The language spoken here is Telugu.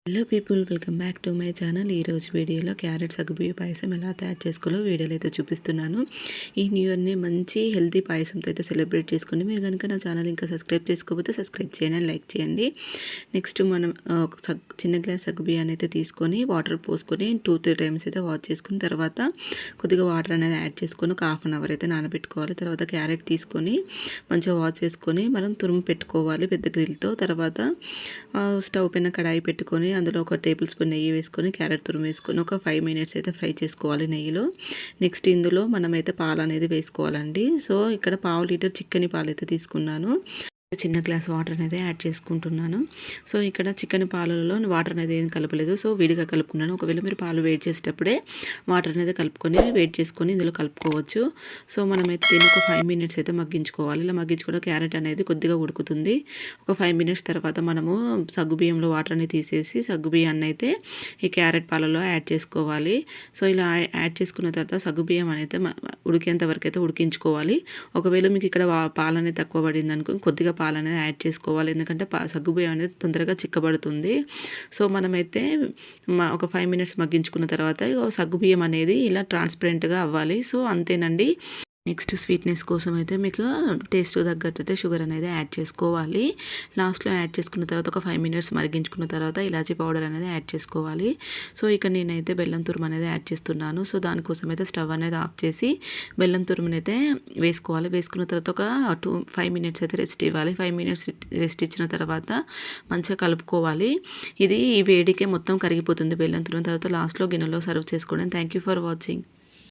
Hello people, welcome back to my channel. ఈరోజు వీడియోలో క్యారెట్ సగ్గుబియ్య పాయసం ఎలా తయారు చేసుకోవాలో వీడియోలో అయితే చూపిస్తున్నాను. ఈ న్యూ ఇయర్ని మంచి హెల్తీ పాయసంతో అయితే సెలబ్రేట్ చేసుకోండి. మీరు కనుక నా ఛానల్ ఇంకా సబ్స్క్రైబ్ చేసుకోకపోతే సబ్స్క్రైబ్ చేయండి, లైక్ చేయండి. నెక్స్ట్ మనం ఒక చిన్న గ్లాస్ సగ్గుబియ్యాన్ని అయితే తీసుకొని వాటర్ పోసుకొని 2-3 టైమ్స్ అయితే వాష్ చేసుకుని తర్వాత కొద్దిగా వాటర్ అనేది యాడ్ చేసుకొని ఒక హాఫ్ అన్ అవర్ అయితే నానబెట్టుకోవాలి. తర్వాత క్యారెట్ తీసుకొని మంచిగా వాష్ చేసుకొని మనం తురుము పెట్టుకోవాలి పెద్ద గ్రిల్తో. తర్వాత స్టవ్ పైన కడాయి పెట్టుకొని అందులో ఒక టేబుల్ స్పూన్ నెయ్యి వేసుకొని క్యారెట్ తురుము వేసుకొని ఒక 5 మినిట్స్ అయితే ఫ్రై చేసుకోవాలి నెయ్యిలో. నెక్స్ట్ ఇందులో మనమైతే పాలు అనేది వేసుకోవాలండి. సో ఇక్కడ పావు లీటర్ చిక్కని పాలు అయితే తీసుకున్నాను. చిన్న గ్లాస్ వాటర్ అనేది యాడ్ చేసుకుంటున్నాను. సో ఇక్కడ చికెన్ పాలలో వాటర్ అనేది ఏం కలపలేదు, సో విడిగా కలుపుకున్నాను. ఒకవేళ మీరు పాలు వేడి చేసేటప్పుడే వాటర్ అనేది కలుపుకొని వేడి చేసుకొని ఇందులో కలుపుకోవచ్చు. సో మనమైతే దీన్ని ఒక 5 మినిట్స్ అయితే మగ్గించుకోవాలి. ఇలా మగ్గించుకోవడం క్యారెట్ అనేది కొద్దిగా ఉడుకుతుంది. ఒక 5 మినిట్స్ తర్వాత మనము సగ్గుబియ్యంలో వాటర్ అనేది తీసేసి సగ్గుబియ్యాన్ని అయితే ఈ క్యారెట్ పాలలో యాడ్ చేసుకోవాలి. సో ఇలా యాడ్ చేసుకున్న తర్వాత సగ్గుబియ్యం అనేది ఉడికేంత వరకు అయితే ఉడికించుకోవాలి. ఒకవేళ మీకు ఇక్కడ పాలు అనేది తక్కువ పడింది అనుకో కొద్దిగా పాలు అనేది యాడ్ చేసుకోవాలి, ఎందుకంటే సగ్గుబియ్యం అనేది తొందరగా చిక్కబడుతుంది. సో మనమైతే ఒక 5 మినిట్స్ మగ్గించుకున్న తర్వాత సగ్గుబియ్యం అనేది ఇలా ట్రాన్స్పరెంట్గా అవ్వాలి. సో అంతేనండి. నెక్స్ట్ స్వీట్నెస్ కోసం అయితే మీకు టేస్ట్ తగ్గట్టు అయితే షుగర్ అనేది యాడ్ చేసుకోవాలి. లాస్ట్లో యాడ్ చేసుకున్న తర్వాత ఒక 5 మినిట్స్ మరిగించుకున్న తర్వాత ఇలాచీ పౌడర్ అనేది యాడ్ చేసుకోవాలి. సో ఇక్కడ నేనైతే బెల్లం తురుము అనేది యాడ్ చేస్తున్నాను. సో దానికోసం అయితే స్టవ్ అనేది ఆఫ్ చేసి బెల్లం తురుముని అయితే వేసుకోవాలి. వేసుకున్న తర్వాత ఒక 5 మినిట్స్ అయితే రెస్ట్ ఇవ్వాలి. 5 మినిట్స్ రెస్ట్ ఇచ్చిన తర్వాత మంచిగా కలుపుకోవాలి. ఇది ఈ వేడికే మొత్తం కరిగిపోతుంది బెల్లం తురుము. తర్వాత లాస్ట్లో గిన్నెలో సర్వ్ చేసుకోవడం. Thank you for watching.